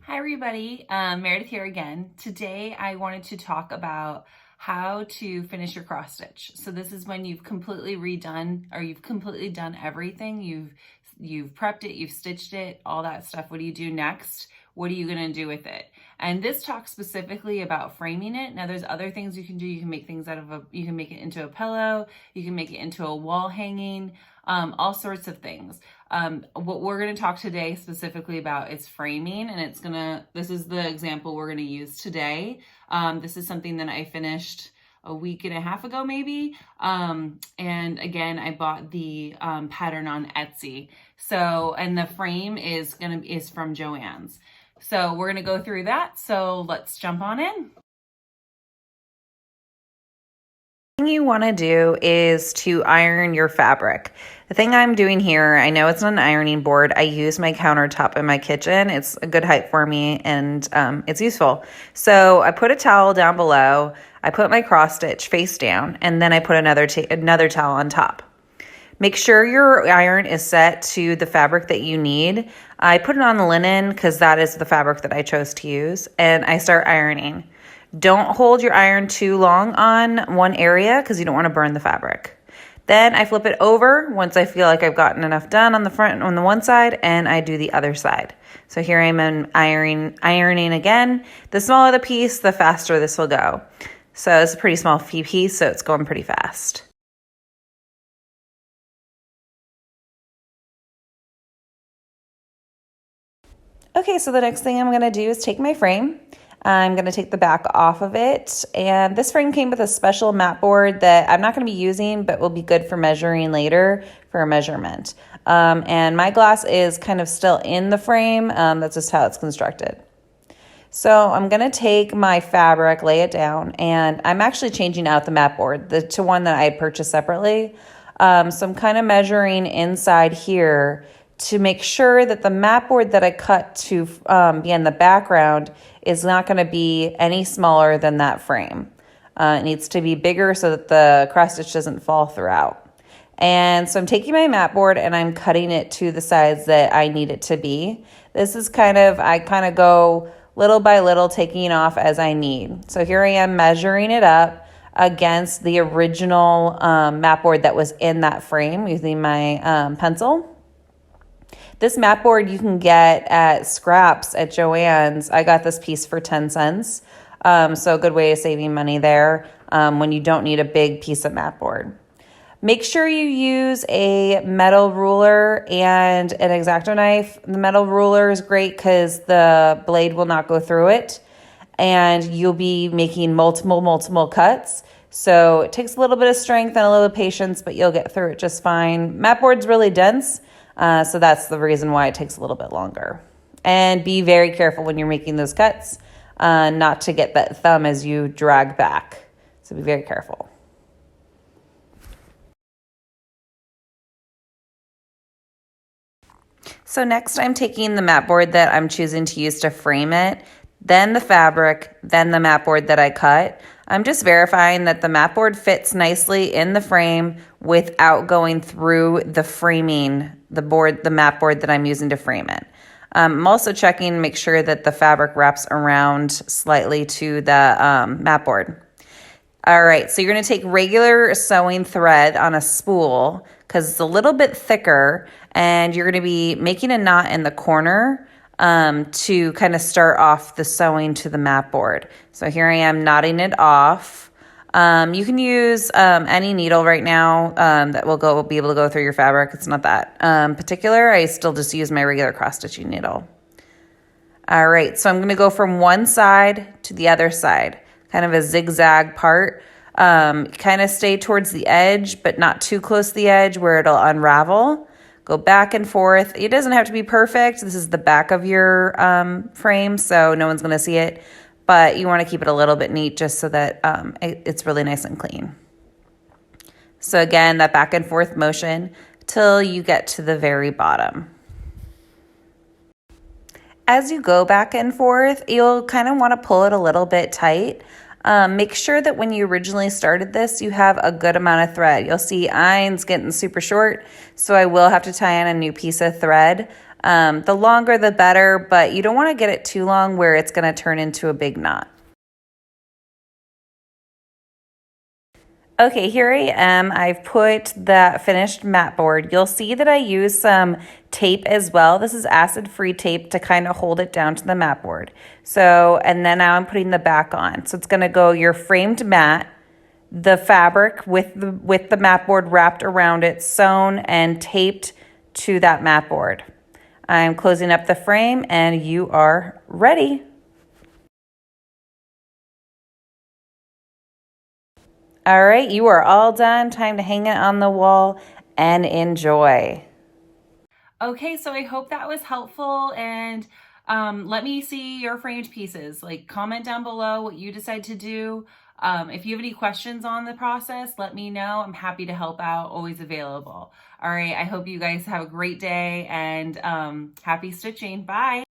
Hi everybody, Meredith here again. Today I wanted to talk about how to finish your cross stitch. So this is when you've completely redone or you've completely done everything. You've prepped it, you've stitched it, all that stuff. What do you do next? What are you gonna do with it? And this talks specifically about framing it. Now there's other things you can do. You can make things you can make it into a pillow, you can make it into a wall hanging, all sorts of things. What we're going to talk today specifically about is framing, and this is the example we're going to use today. This is something that I finished a week and a half ago, maybe. And again, I bought the pattern on Etsy. So, and the frame is from Joann's. So we're going to go through that. So let's jump on in. The thing you want to do is to iron your fabric. The thing I'm doing here, I know it's not an ironing board. I use my countertop in my kitchen. It's a good height for me and it's useful. So I put a towel down below. I put my cross stitch face down and then I put another towel on top. Make sure your iron is set to the fabric that you need. I put it on the linen because that is the fabric that I chose to use, and I start ironing. Don't hold your iron too long on one area because you don't want to burn the fabric. Then I flip it over once I feel like I've gotten enough done on the front on the one side, and I do the other side. So here I'm ironing again. The smaller the piece, the faster this will go. So it's a pretty small piece, so it's going pretty fast. Okay, so the next thing I'm going to do is take my frame. I'm going to take the back off of it, and this frame came with a special mat board that I'm not going to be using but will be good for measuring later for a measurement. And my glass is kind of still in the frame. That's just how it's constructed. So I'm going to take my fabric, lay it down, and I'm actually changing out the mat board to one that I purchased separately. So I'm kind of measuring inside here to make sure that the mat board that I cut to be in the background is not going to be any smaller than that frame. It needs to be bigger so that the cross stitch doesn't fall throughout. And so I'm taking my mat board and I'm cutting it to the size that I need it to be. This is I kind of go little by little, taking off as I need. So here I am measuring it up against the original mat board that was in that frame using my pencil. This mat board you can get at scraps at Joann's. I got this piece for 10 cents. So a good way of saving money there when you don't need a big piece of mat board. Make sure you use a metal ruler and an X-Acto knife. The metal ruler is great because the blade will not go through it and you'll be making multiple cuts. So it takes a little bit of strength and a little patience, but you'll get through it just fine. Mat board's really dense. So that's the reason why it takes a little bit longer. And be very careful when you're making those cuts, not to get that thumb as you drag back. So be very careful. So next I'm taking the mat board that I'm choosing to use to frame it, then the fabric, then the mat board that I cut. I'm just verifying that the mat board fits nicely in the frame without going through the framing, the mat board that I'm using to frame it. I'm also checking to make sure that the fabric wraps around slightly to the mat board. All right, so you're going to take regular sewing thread on a spool because it's a little bit thicker, and you're going to be making a knot in the corner to kind of start off the sewing to the mat board. So here I am knotting it off. You can use any needle right now that will be able to go through your fabric. It's not that particular. I still just use my regular cross stitching needle. All right, so I'm going to go from one side to the other side, kind of a zigzag part. Kind of stay towards the edge, but not too close to the edge where it'll unravel. Go back and forth. It doesn't have to be perfect. This is the back of your frame, so no one's going to see it. But you want to keep it a little bit neat just so that it's really nice and clean. So again, that back and forth motion till you get to the very bottom. As you go back and forth, you'll kind of want to pull it a little bit tight. Make sure that when you originally started this, you have a good amount of thread. You'll see iron's getting super short, so I will have to tie in a new piece of thread. The longer the better, but you don't want to get it too long where it's going to turn into a big knot. Okay, here I am. I've put the finished mat board. You'll see that I use some tape as well. This is acid-free tape to kind of hold it down to the mat board. So, and then now I'm putting the back on. So it's going to go your framed mat, the fabric with the mat board wrapped around it, sewn and taped to that mat board. I'm closing up the frame and you are ready. All right, you are all done. Time to hang it on the wall and enjoy. Okay, so I hope that was helpful, and let me see your framed pieces. Like, comment down below what you decide to do. If you have any questions on the process, let me know. I'm happy to help out, always available. All right, I hope you guys have a great day and happy stitching. Bye.